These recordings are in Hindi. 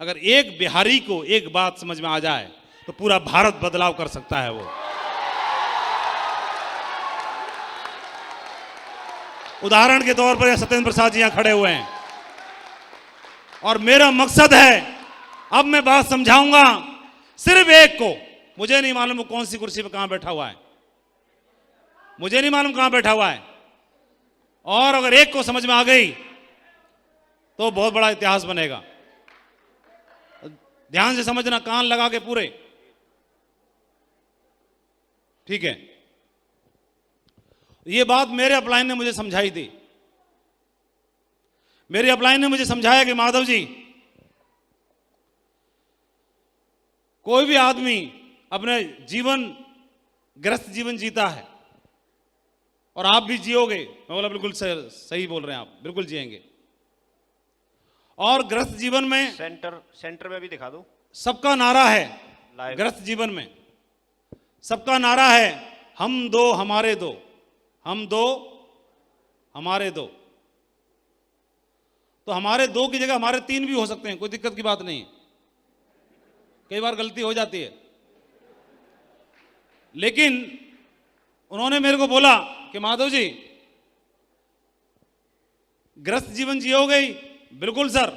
अगर एक बिहारी को एक बात समझ में आ जाए तो पूरा भारत बदलाव कर सकता है। वो उदाहरण के तौर पर सत्येंद्र प्रसाद जी यहां खड़े हुए हैं और मेरा मकसद है, अब मैं बात समझाऊंगा सिर्फ एक को। मुझे नहीं मालूम वो कौन सी कुर्सी पर कहां बैठा हुआ है, मुझे नहीं मालूम कहां बैठा हुआ है, और अगर एक को समझ में आ गई तो बहुत बड़ा इतिहास बनेगा। ध्यान से समझना, कान लगा के पूरे, ठीक है। ये बात मेरे अपलाइन ने मुझे समझाई थी। मेरे अपलाइन ने मुझे समझाया कि माधव जी, कोई भी आदमी अपने जीवन ग्रस्त जीवन जीता है और आप भी जियोगे। मैं बोला बिल्कुल सही बोल रहे हैं आप, बिल्कुल जिएंगे। और ग्रस्त जीवन में सेंटर में भी दिखा दो, सबका नारा है ग्रस्त जीवन में, सबका नारा है हम दो हमारे दो, हम दो हमारे दो। तो हमारे दो की जगह हमारे तीन भी हो सकते हैं, कोई दिक्कत की बात नहीं है। कई बार गलती हो जाती है, लेकिन उन्होंने मेरे को बोला कि माधव जी ग्रस्त जीवन जियोगे ही? बिल्कुल सर।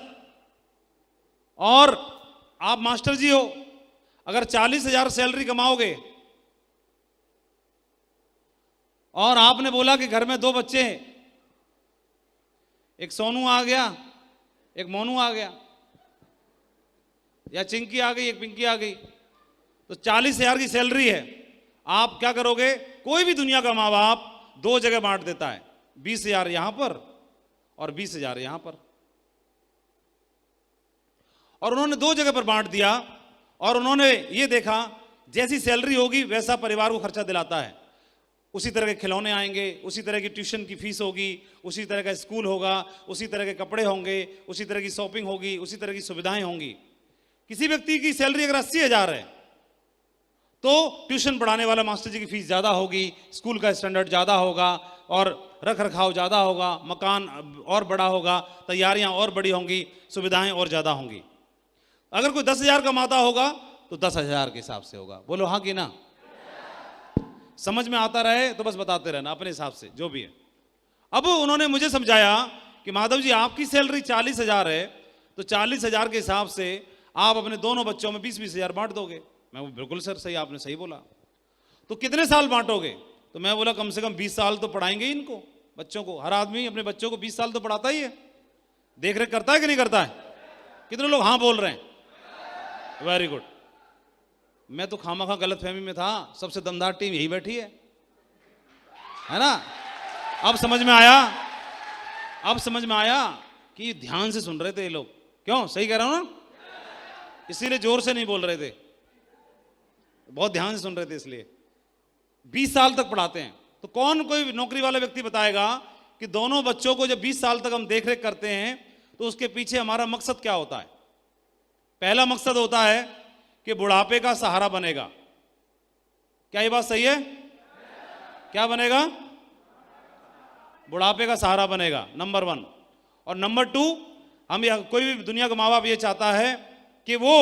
और आप मास्टर जी हो, अगर 40,000 सैलरी कमाओगे और आपने बोला कि घर में 2 बच्चे हैं, एक सोनू आ गया एक मोनू आ गया, या चिंकी आ गई एक पिंकी आ गई, तो 40,000 की सैलरी है, आप क्या करोगे? कोई भी दुनिया का माँ बाप 2 जगह बांट देता है, 20,000 यहां पर और 20,000 यहां पर। और उन्होंने 2 जगह पर बांट दिया और उन्होंने ये देखा जैसी सैलरी होगी वैसा परिवार को खर्चा दिलाता है। उसी तरह के खिलौने आएंगे, उसी तरह की ट्यूशन की फीस होगी, उसी तरह का स्कूल होगा, उसी तरह के कपड़े होंगे, उसी तरह की शॉपिंग होगी, उसी तरह की सुविधाएं होंगी। किसी व्यक्ति की सैलरी अगर 80,000 है तो ट्यूशन पढ़ाने वाला मास्टर जी की फीस ज्यादा होगी, स्कूल का स्टैंडर्ड ज्यादा होगा और रख रखाव ज्यादा होगा, मकान और बड़ा होगा, तैयारियां और बड़ी होंगी, सुविधाएं और ज्यादा होंगी। अगर कोई 10,000 कमाता होगा तो 10,000 के हिसाब से होगा। बोलो हाँ कि ना? समझ में आता रहे तो बस बताते रहना अपने हिसाब से जो भी है। अब उन्होंने मुझे समझाया कि माधव जी आपकी सैलरी 40,000 है, तो 40,000 के हिसाब से आप अपने दोनों बच्चों में 20-20 हजार बांट दोगे। मैं वो बिल्कुल सर सही, आपने सही बोला। तो कितने साल बांटोगे? तो मैं बोला कम से कम 20 साल तो पढ़ाएंगे इनको, बच्चों को। हर आदमी अपने बच्चों को 20 साल तो पढ़ाता ही है, देख रेख करता है कि नहीं करता है? कितने लोग हाँ बोल रहे हैं? Very good. मैं तो खामा खा गलत फहमी में था, सबसे दमदार टीम यही बैठी है ना? अब समझ में आया, अब समझ में आया कि ध्यान से सुन रहे थे ये लोग। क्यों? सही कह रहा हूं ना? इसीलिए जोर से नहीं बोल रहे थे, बहुत ध्यान से सुन रहे थे। इसलिए 20 साल तक पढ़ाते हैं। तो कौन कोई नौकरी वाला व्यक्ति बताएगा कि दोनों बच्चों को जब 20 साल तक हम देख रेख करते हैं तो उसके पीछे हमारा मकसद क्या होता है? पहला मकसद होता है कि बुढ़ापे का सहारा बनेगा। क्या ये बात सही है? क्या बनेगा? बुढ़ापे का सहारा बनेगा, नंबर 1। और नंबर 2, हम कोई भी दुनिया का माँ बाप ये चाहता है कि वो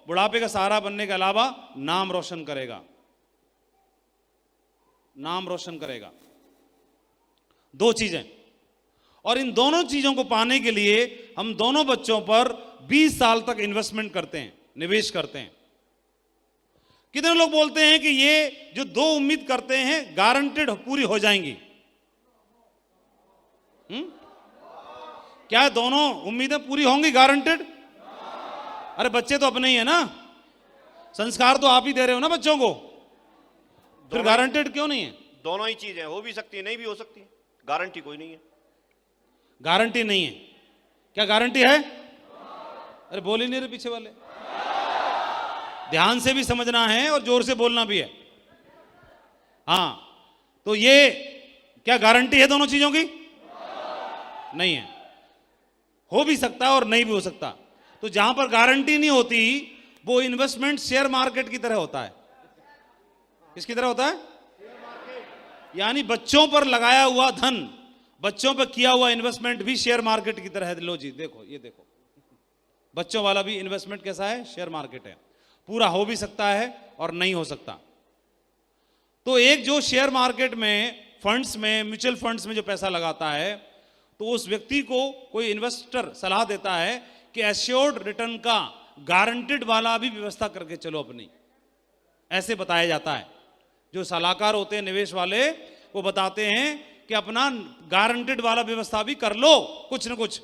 बुढ़ापे का सहारा बनने के अलावा नाम रोशन करेगा, नाम रोशन करेगा। 2 चीजें। और इन दोनों चीजों को पाने के लिए हम दोनों बच्चों पर 20 साल तक इन्वेस्टमेंट करते हैं, निवेश करते हैं। कितने लोग बोलते हैं कि ये जो 2 उम्मीद करते हैं गारंटेड पूरी हो जाएंगी? क्या दोनों उम्मीदें पूरी होंगी गारंटेड? अरे बच्चे तो अपने ही है ना, संस्कार तो आप ही दे रहे हो ना बच्चों को, फिर गारंटेड क्यों नहीं है? दोनों ही चीजें हो भी सकती है, नहीं भी हो सकती, गारंटी कोई नहीं है। गारंटी नहीं है? क्या गारंटी है? अरे बोल ही नहीं रहे पीछे वाले। ध्यान से भी समझना है और जोर से बोलना भी है। हाँ, तो ये क्या गारंटी है दोनों चीजों की? नहीं है। हो भी सकता है और नहीं भी हो सकता। तो जहां पर गारंटी नहीं होती वो इन्वेस्टमेंट शेयर मार्केट की तरह होता है। किसकी तरह होता है? यानी बच्चों पर लगाया हुआ धन, बच्चों पर किया हुआ इन्वेस्टमेंट भी शेयर मार्केट की तरह है। लो जी देखो, ये देखो, बच्चों वाला भी इन्वेस्टमेंट कैसा है? शेयर मार्केट है। पूरा हो भी सकता है और नहीं हो सकता। तो एक जो शेयर मार्केट में, फंड्स में, म्यूचुअल फंड्स में जो पैसा लगाता है, तो उस व्यक्ति को कोई इन्वेस्टर सलाह देता है कि एश्योर्ड रिटर्न का गारंटेड वाला भी व्यवस्था करके चलो अपनी, ऐसे बताया जाता है। जो सलाहकार होते हैं निवेश वाले, वो बताते हैं कि अपना गारंटेड वाला व्यवस्था भी कर लो कुछ न कुछ।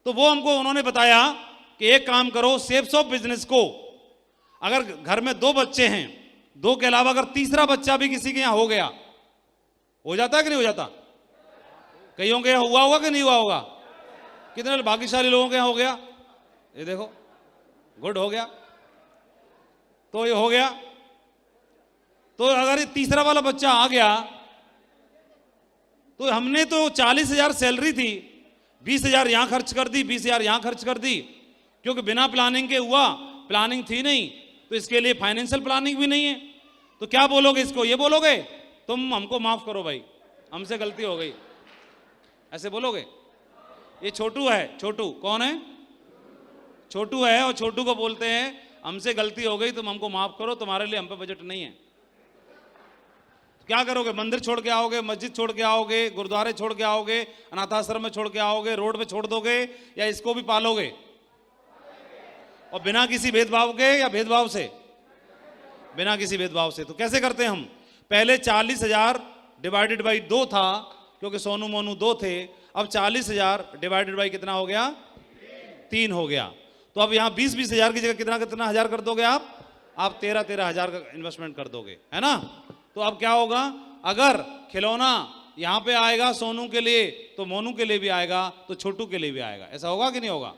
तो वो हमको उन्होंने बताया कि एक काम करो, शेप्स ऑफ बिजनेस को, अगर घर में 2 बच्चे हैं, 2 के अलावा अगर तीसरा बच्चा भी किसी के यहां हो गया, हो जाता है कि नहीं हो जाता? कईयों के यहां हुआ होगा कि नहीं हुआ होगा? कितने भाग्यशाली लोगों के यहां हो गया? ये देखो, गुड, हो गया। तो ये हो गया। तो अगर ये तीसरा वाला बच्चा आ गया, तो हमने तो 40,000 सैलरी थी, 20,000 यहां खर्च कर दी, 20,000 यहां खर्च कर दी, क्योंकि बिना प्लानिंग के हुआ, प्लानिंग थी नहीं, तो इसके लिए फाइनेंशियल प्लानिंग भी नहीं है। तो क्या बोलोगे इसको? ये बोलोगे तुम हमको माफ करो भाई, हमसे गलती हो गई, ऐसे बोलोगे? ये छोटू है। छोटू कौन है? छोटू है। और छोटू को बोलते हैं हमसे गलती हो गई, तुम हमको माफ करो, तुम्हारे लिए हम पे बजट नहीं है। क्या करोगे? मंदिर छोड़ के आओगे, मस्जिद छोड़ के आओगे, गुरुद्वारे छोड़ के आओगे, अनाथाश्रम में छोड़ के आओगे, रोड पे छोड़ दोगे, या इसको भी पालोगे? और बिना किसी भेदभाव के या भेदभाव से? बिना किसी भेदभाव से। तो कैसे करते हैं हम? पहले 40,000 डिवाइडेड बाई 2 था, क्योंकि सोनू मोनू 2 थे। अब 40,000 डिवाइडेड बाई कितना हो गया? 3 हो गया। तो अब यहां 20,000 की जगह कितना कितना हजार कर दोगे आप 13,000 का इन्वेस्टमेंट कर दोगे, है ना? तो अब क्या होगा? अगर खिलौना यहां पे आएगा सोनू के लिए, तो मोनू के लिए भी आएगा, तो छोटू के लिए भी आएगा। ऐसा होगा कि नहीं होगा?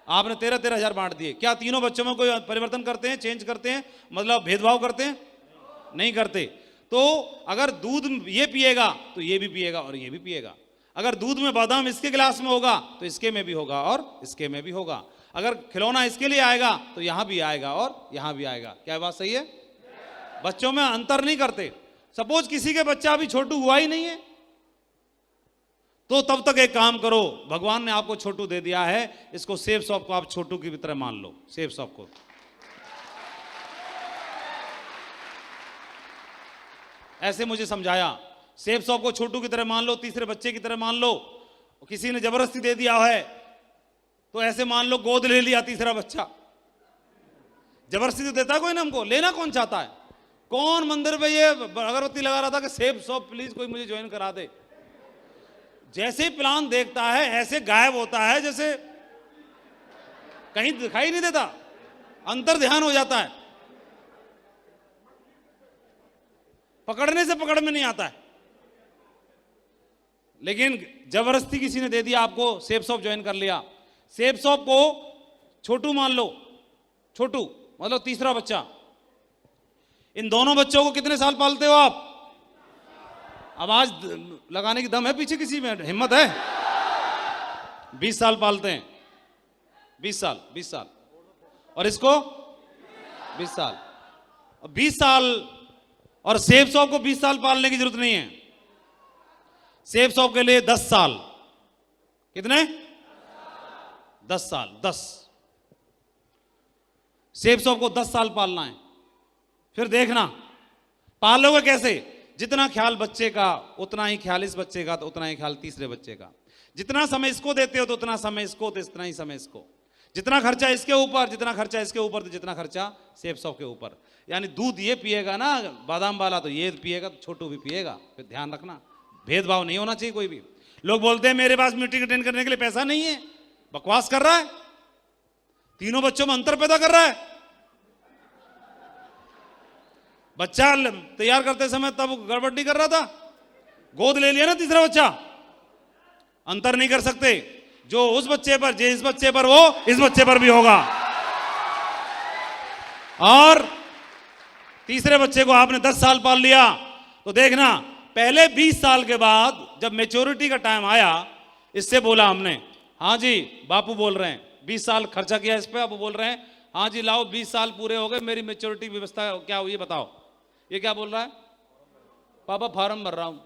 आपने 13,000 बांट दिए। क्या तीनों बच्चों में कोई परिवर्तन करते हैं, चेंज करते हैं, मतलब भेदभाव करते हैं? नहीं करते। तो अगर दूध ये पिएगा तो ये भी पिएगा और ये भी पिएगा। अगर दूध में बादाम इसके गिलास में होगा तो इसके में भी होगा और इसके में भी होगा। अगर खिलौना इसके लिए आएगा तो यहां भी आएगा और यहां भी आएगा। क्या बात सही है? बच्चों में अंतर नहीं करते। सपोज किसी के बच्चा अभी छोटू हुआ ही नहीं है, तो तब तक एक काम करो, भगवान ने आपको छोटू दे दिया है, इसको सेफ शॉप को आप छोटू की तरह मान लो। सेफ शॉप को ऐसे मुझे समझाया, सेफ शॉप को छोटू की तरह मान लो, तीसरे बच्चे की तरह मान लो। किसी ने जबरदस्ती दे दिया है तो ऐसे मान लो गोद ले लिया तीसरा बच्चा। जबरदस्ती तो देता कोई ना, हमको लेना कौन चाहता है? कौन मंदिर पे ये अगरबत्ती लगा रहा था कि सेफ शॉप प्लीज कोई मुझे ज्वाइन करा दे? जैसे ही प्लान देखता है ऐसे गायब होता है, जैसे कहीं दिखाई नहीं देता, अंतर ध्यान हो जाता है, पकड़ने से पकड़ में नहीं आता है। लेकिन जबरदस्ती किसी ने दे दिया आपको, सेफ शॉप ज्वाइन कर लिया। सेफ शॉप को छोटू मान लो, छोटू मतलब तीसरा बच्चा। इन दोनों बच्चों को कितने साल पालते हो आप? आवाज लगाने की दम है पीछे किसी में? हिम्मत है? 20 साल पालते हैं। 20 साल, 20 साल। और इसको 20 साल। 20 साल। और सेफ शॉप को 20 साल पालने की जरूरत नहीं है। सेफ शॉप के लिए 10 साल। कितने? 10 साल। 10 सेफ शॉप को 10 साल पालना है। फिर देखना पालोगे कैसे। जितना ख्याल बच्चे का उतना ही ख्याल इस बच्चे का, तो उतना ही ख्याल तीसरे बच्चे का। जितना समय इसको देते हो तो उतना समय इसको, तो इतना ही समय इसको। जितना खर्चा इसके ऊपर, जितना खर्चा इसके ऊपर, तो जितना खर्चा सेफ शॉप के ऊपर। यानी दूध ये पिएगा ना बादाम वाला, तो ये पिएगा तो छोटू भी पिएगा। फिर ध्यान रखना, भेदभाव नहीं होना चाहिए कोई भी। लोग बोलते हैं मेरे पास मीटिंग अटेंड करने के लिए पैसा नहीं है, बकवास कर रहा है। तीनों बच्चों में अंतर पैदा कर रहा है। बच्चा तैयार करते समय तब गड़बड़ नहीं कर रहा था, गोद ले लिया ना तीसरा बच्चा। अंतर नहीं कर सकते। जो उस बच्चे पर, जो इस बच्चे पर, वो इस बच्चे पर भी होगा। और तीसरे बच्चे को आपने 10 साल पाल लिया, तो देखना पहले 20 साल के बाद जब मैच्योरिटी का टाइम आया, इससे बोला हमने, हाँ जी बापू बोल रहे हैं 20 साल खर्चा किया इस पे, अब बोल रहे हैं हाँ जी लाओ 20 साल पूरे हो गए, मेरी मैच्योरिटी व्यवस्था क्या हुई बताओ। ये क्या बोल रहा है? पापा फॉर्म भर रहा हूं।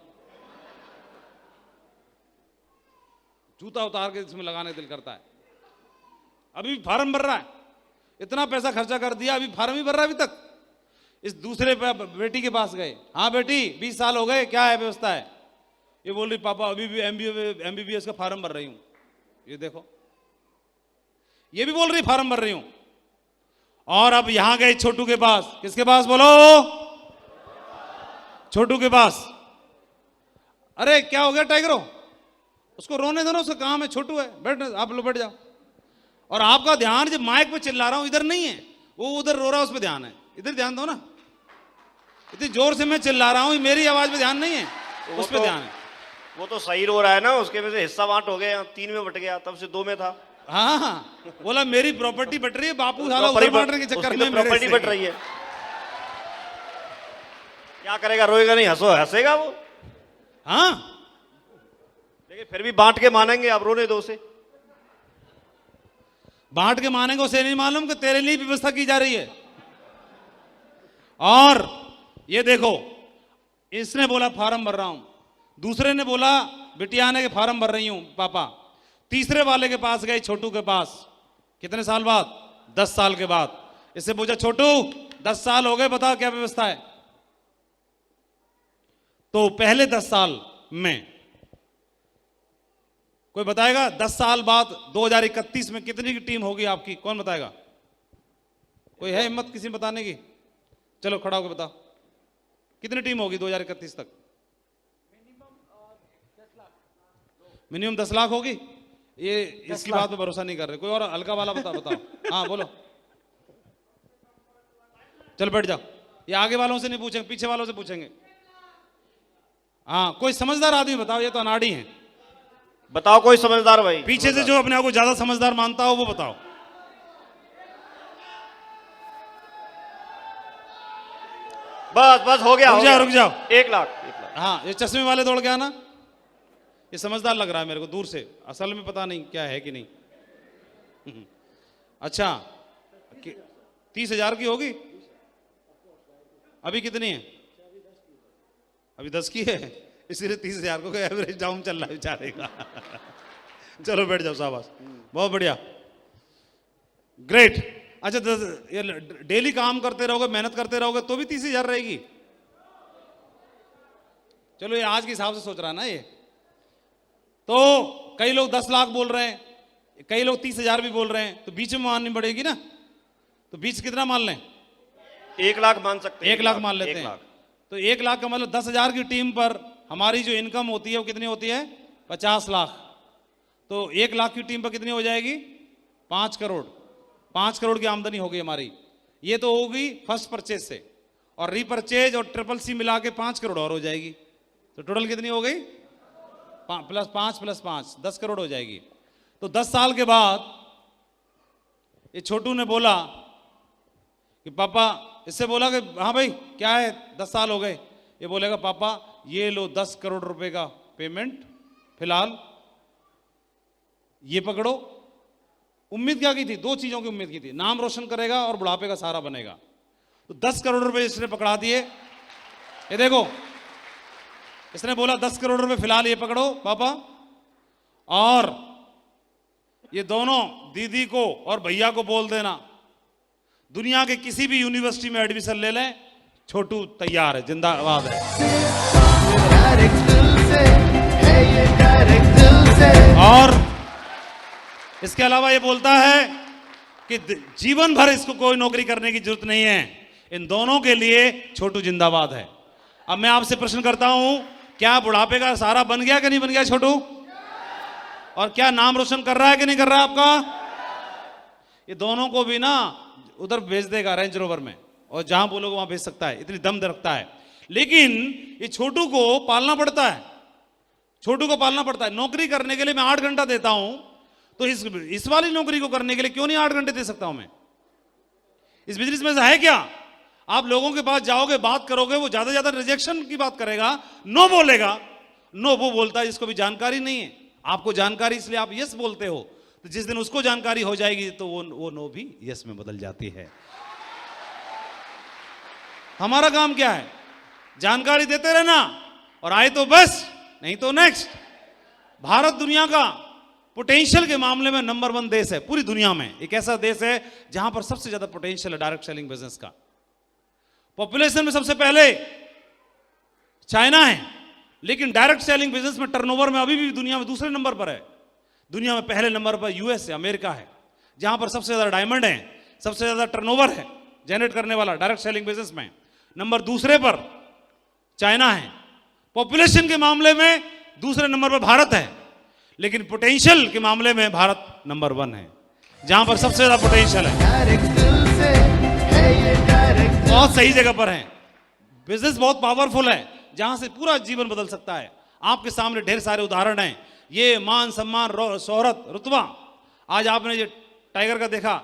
जूता उतार के इसमें लगाने का दिल करता है। अभी भी फार्म भर रहा है, इतना पैसा खर्चा कर दिया, अभी फार्म ही भर रहा है अभी तक। इस दूसरे बेटी के पास गए, हाँ बेटी 20 साल हो गए, क्या है व्यवस्था है? ये बोल रही पापा अभी भी MBBS का फार्म भर रही हूं। ये देखो, ये भी बोल रही फार्म भर रही हूं। और अब यहां गए छोटू के पास, किसके पास बोलो? छोटू के पास। अरे क्या हो गया टाइगरो, उसको रोने दो ना, उसका काम है, छोटू है, बैठ, आप लोग बैठ जाओ। और आपका ध्यान जब माइक पे चिल्ला रहा हूं इधर नहीं है, वो उधर रो रहा है, उस पर ध्यान है, इधर ध्यान दो ना। इतनी जोर से मैं चिल्ला रहा हूं, मेरी आवाज पे ध्यान नहीं है, उस पर ध्यान है। वो तो सही रो रहा है ना, उसके में से हिस्सा बांट हो गया, 3 में बट गया, तब से 2 में था। हाँ हाँ, बोला मेरी प्रॉपर्टी बट रही है, बापू साला उधर बांटने के चक्कर में प्रॉपर्टी बट रही है। क्या करेगा, रोएगा नहीं, हंसेगा वो। हाँ, लेकिन फिर भी बांट के मानेंगे, आप रोने दो उसे। बांट के मानेंगे, उसे नहीं मालूम कि तेरे लिए व्यवस्था की जा रही है। और ये देखो, इसने बोला फार्म भर रहा हूं, दूसरे ने बोला बिटिया ने के फार्म भर रही हूं पापा। तीसरे वाले के पास गए, छोटू के पास, कितने साल बाद? 10 साल के बाद। इससे पूछा, छोटू 10 साल हो गए, बता क्या व्यवस्था है? तो पहले 10 साल में कोई बताएगा 10 साल बाद 2031 में कितनी की टीम होगी आपकी? कौन बताएगा? कोई है हिम्मत किसी बताने की? चलो खड़ा होकर बताओ, कितनी टीम होगी 2031 तक? मिनिमम 10 लाख होगी। ये इसकी बात पे भरोसा नहीं कर रहे, कोई और हल्का वाला बताओ। हाँ बोलो, चल बैठ जाओ। ये आगे वालों से नहीं पूछेंगे, पीछे वालों से पूछेंगे। हाँ, कोई समझदार आदमी बताओ, ये तो अनाड़ी है। बताओ कोई समझदार भाई, पीछे से जो अपने आप को ज्यादा समझदार मानता हो वो बताओ। बस हो गया, रुक जाओ। 1 लाख। हाँ, ये चश्मे वाले दौड़ गया ना, ये समझदार लग रहा है मेरे को दूर से, असल में पता नहीं क्या है कि नहीं। अच्छा, 30,000 की होगी? अभी कितनी है? अभी 10 की है, इसीलिए 30,000 को एवरेज डाउन चल रहा है बेचारे का। चलो बैठ जाओ, शाबाश, बहुत बढ़िया, ग्रेट। अच्छा, ये डेली काम करते रहोगे, मेहनत करते रहोगे तो भी 30,000 रहेगी। चलो, ये आज के हिसाब से सोच रहा है ना ये। तो कई लोग 10 लाख बोल रहे हैं, कई लोग 30,000 भी बोल रहे हैं, तो बीच में माननी पड़ेगी ना। तो बीच कितना मान लें? 1 लाख मान सकते हैं। 1 लाख मान लेते हैं। तो 1 लाख का मतलब 10,000 की टीम पर हमारी जो इनकम होती है वो कितनी होती है? 50 लाख। तो 1 लाख की टीम पर कितनी हो जाएगी? 5 करोड़। 5 करोड़ की आमदनी होगी हमारी। ये तो होगी फर्स्ट परचेज से, और रीपरचेज और CCC मिला के 5 करोड़ और हो जाएगी। तो टोटल कितनी हो गई? +5 + 5 10 करोड़ हो जाएगी। तो 10 साल के बाद ये छोटू ने बोला कि पापा, इससे बोला कि हाँ भाई क्या है, 10 साल हो गए। ये बोलेगा पापा ये लो 10 करोड़ रुपए का पेमेंट, फिलहाल ये पकड़ो। उम्मीद क्या की थी? 2 चीजों की उम्मीद की थी, नाम रोशन करेगा और बुढ़ापे का सहारा बनेगा। तो 10 करोड़ रुपए इसने पकड़ा दिए। ये देखो, इसने बोला 10 करोड़ रुपए फिलहाल ये पकड़ो पापा, और ये दोनों दीदी को और भैया को बोल देना दुनिया के किसी भी यूनिवर्सिटी में एडमिशन ले लें, छोटू तैयार है, जिंदाबाद है। और इसके अलावा ये बोलता है कि जीवन भर इसको कोई नौकरी करने की जरूरत नहीं है, इन दोनों के लिए छोटू जिंदाबाद है। अब मैं आपसे प्रश्न करता हूं, क्या बुढ़ापे का सहारा बन गया कि नहीं बन गया छोटू? और क्या नाम रोशन कर रहा है कि नहीं कर रहा है आपका? ये दोनों को भी ना उधर भेज देगा रेंज रोवर में, और जहां बोलोगे वहां भेज सकता है, इतनी दम रखता है। लेकिन ये छोटू को पालना पड़ता है, छोटू को पालना पड़ता है। नौकरी करने के लिए मैं 8 घंटा देता हूं, तो इस वाली नौकरी को करने के लिए क्यों नहीं 8 घंटे दे सकता हूं मैं? इस बिजनेस में है क्या? आप लोगों के पास जाओगे, बात करोगे, वो ज्यादा ज्यादा रिजेक्शन की बात करेगा, नो बोलेगा। नो वो बोलता है जिसको भी जानकारी नहीं है। आपको जानकारी, इसलिए आप यस बोलते हो, तो जिस दिन उसको जानकारी हो जाएगी तो वो नो भी यस में बदल जाती है। हमारा काम क्या है? जानकारी देते रहना, और आए तो बस, नहीं तो नेक्स्ट। भारत दुनिया का पोटेंशियल के मामले में नंबर 1 देश है पूरी दुनिया में। एक ऐसा देश है जहां पर सबसे ज्यादा पोटेंशियल है डायरेक्ट सेलिंग बिजनेस का। पॉपुलेशन में सबसे पहले चाइना है, लेकिन डायरेक्ट सेलिंग बिजनेस में टर्नओवर में अभी भी दुनिया में दूसरे नंबर पर है। दुनिया में पहले नंबर पर यूएस है, अमेरिका है, जहां पर सबसे ज्यादा डायमंड है, सबसे ज्यादा टर्नओवर है जनरेट करने वाला डायरेक्ट सेलिंग बिजनेस में। नंबर दूसरे पर चाइना है। पॉपुलेशन के मामले में दूसरे नंबर पर भारत है, लेकिन पोटेंशियल के मामले में भारत नंबर 1 है, जहां पर सबसे ज्यादा पोटेंशियल है। बहुत सही जगह पर है। बिजनेस बहुत पावरफुल है, जहां से पूरा जीवन बदल सकता है। आपके सामने ढेर सारे उदाहरण हैं। ये मान सम्मान शोहरत रुतबा, आज आपने ये टाइगर का देखा,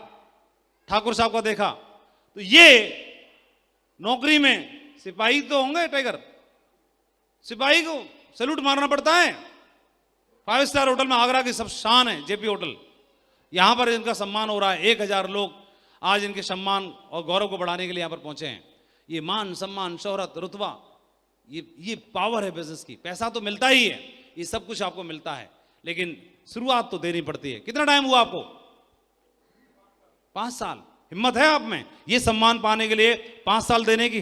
ठाकुर साहब का देखा, तो ये नौकरी में सिपाही तो होंगे। टाइगर सिपाही को सैल्यूट मारना पड़ता है। 5 स्टार होटल में, आगरा की सब शान है जेपी होटल, यहां पर इनका सम्मान हो रहा है। 1000 लोग आज इनके सम्मान और गौरव को बढ़ाने के लिए यहां पर पहुंचे हैं। ये मान सम्मान शोहरत रुतबा, ये पावर है बिजनेस की। पैसा तो मिलता ही है, ये सब कुछ आपको मिलता है, लेकिन शुरुआत तो देनी पड़ती है। कितना टाइम हुआ आपको? 5 साल। हिम्मत है आप में ये सम्मान पाने के लिए 5 साल देने की?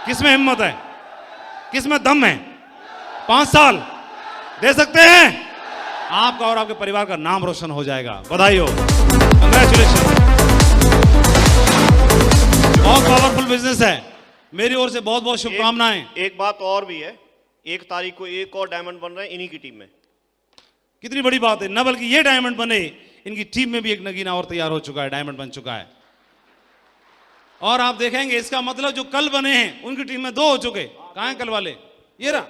किसमें हिम्मत है, किसमें दम है? 5 साल दे सकते हैं? आपका और आपके परिवार का नाम रोशन हो जाएगा। बधाई हो, कंग्रेचुलेशन। बहुत पावरफुल बिजनेस है। मेरी ओर से बहुत बहुत शुभकामनाएं। एक बात और भी है, 1 तारीख को एक और डायमंड बन रहे हैं इन्हीं की टीम में। कितनी बड़ी बात है। न बल्कि ये डायमंड बने, इनकी टीम में भी एक नगीना और तैयार हो चुका है, डायमंड बन चुका है। और आप देखेंगे इसका मतलब जो कल बने हैं उनकी टीम में 2 हो चुके। कहां हैं कल वाले? ये रहा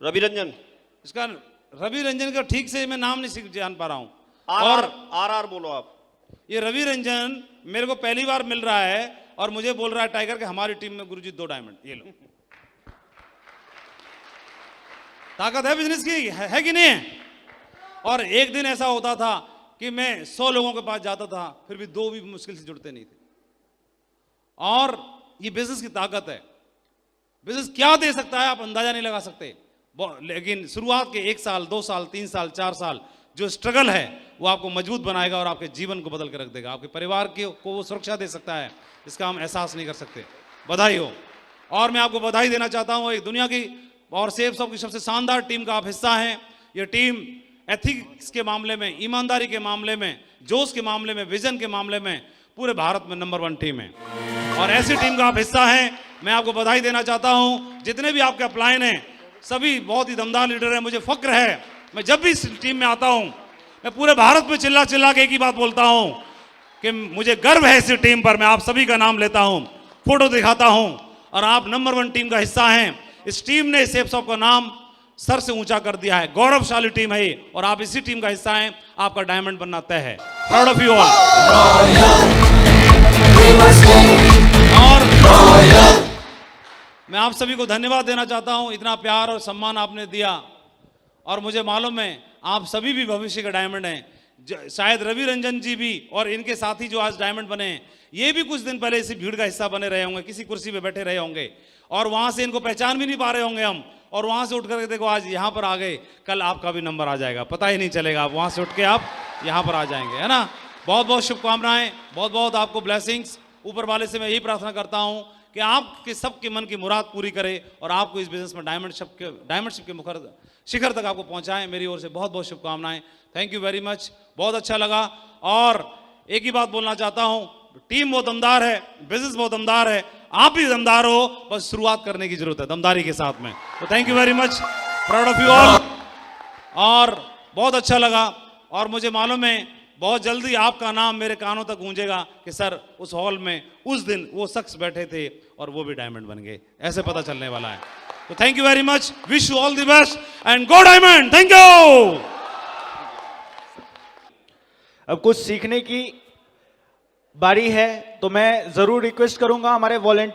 रवि रंजन। इसका रवि रंजन का ठीक से मैं नाम नहीं जान पा रहा हूं। और आर बोलो आप। ये रवि रंजन मेरे को पहली बार मिल रहा है और मुझे बोल रहा है टाइगर के हमारी टीम में गुरुजी 2 डायमंड। ये लो, ताकत है बिजनेस की, है कि नहीं है? और एक दिन ऐसा होता था कि मैं 100 लोगों के पास जाता था, फिर भी 2 भी मुश्किल से जुड़ते नहीं थे। और ये बिजनेस की ताकत है। बिजनेस क्या दे सकता है आप अंदाजा नहीं लगा सकते, लेकिन शुरुआत के 1 साल 2 साल 3 साल 4 साल जो स्ट्रगल है वो आपको मजबूत बनाएगा और आपके जीवन को बदल के रख देगा। आपके परिवार को वो सुरक्षा दे सकता है, इसका हम एहसास नहीं कर सकते। बधाई हो। और मैं आपको बधाई देना चाहता हूं, एक दुनिया की और सेफ सब की सबसे शानदार टीम का आप हिस्सा हैं। ये टीम एथिक्स के मामले में, ईमानदारी के मामले में, जोश के मामले में, विजन के मामले में पूरे भारत में नंबर 1 टीम है और ऐसी टीम का आप हिस्सा हैं। मैं आपको बधाई देना चाहता हूं। जितने भी आपके अपलाइन हैं सभी बहुत ही दमदार लीडर हैं। मुझे फक्र है, मैं जब भी इस टीम में आता हूं मैं पूरे भारत में चिल्ला चिल्ला के एक ही बात बोलता हूं कि मुझे गर्व है इस टीम पर। मैं आप सभी का नाम लेता हूं, फोटो दिखाता हूं और आप नंबर 1 टीम का हिस्सा हैं। इस टीम ने सेफ शॉप का नाम सर से ऊंचा कर दिया है। गौरवशाली टीम है ये और आप इसी टीम का हिस्सा हैं। आपका डायमंड बनना तय है। Proud of you all. और मैं आप सभी को धन्यवाद देना चाहता हूं, इतना प्यार और सम्मान आपने दिया और मुझे मालूम है आप सभी भी भविष्य के डायमंड हैं। शायद रवि रंजन जी भी और इनके साथी जो आज डायमंड बने हैं ये भी कुछ दिन पहले इसी भीड़ का हिस्सा बने रहे होंगे, किसी कुर्सी पे बैठे रहे होंगे और वहां से इनको पहचान भी नहीं पा रहे होंगे हम, और वहां से उठ करके देखो आज यहां पर आ गए। कल आपका भी नंबर आ जाएगा, पता ही नहीं चलेगा, आप वहां से उठ के आप यहां पर आ जाएंगे, है ना। बहुत बहुत शुभकामनाएं, बहुत बहुत आपको ब्लेसिंग्स। ऊपर वाले से मैं यही प्रार्थना करता हूं कि आपके सबके मन की मुराद पूरी करे और आपको इस बिजनेस में डायमंडशिप के मुखर शिखर तक आपको पहुंचाएं। मेरी ओर से बहुत बहुत शुभकामनाएं। थैंक यू वेरी मच, बहुत अच्छा लगा। और एक ही बात बोलना चाहता हूं, टीम बहुत दमदार है, बिजनेस बहुत दमदार है, आप भी दमदार हो, बस शुरुआत करने की जरूरत है दमदारी के साथ में। तो thank you very much, proud of you all. और बहुत अच्छा लगा और मुझे मालूम है बहुत जल्दी आपका नाम मेरे कानों तक गूंजेगा कि सर उस हॉल में उस दिन वो शख्स बैठे थे और वो भी डायमंड बन गए, ऐसे पता चलने वाला है। तो thank you very much, wish you all the best and go diamond. Thank you. अब कुछ सीखने की बारी है, तो मैं जरूर रिक्वेस्ट करूंगा हमारे वॉलंटियर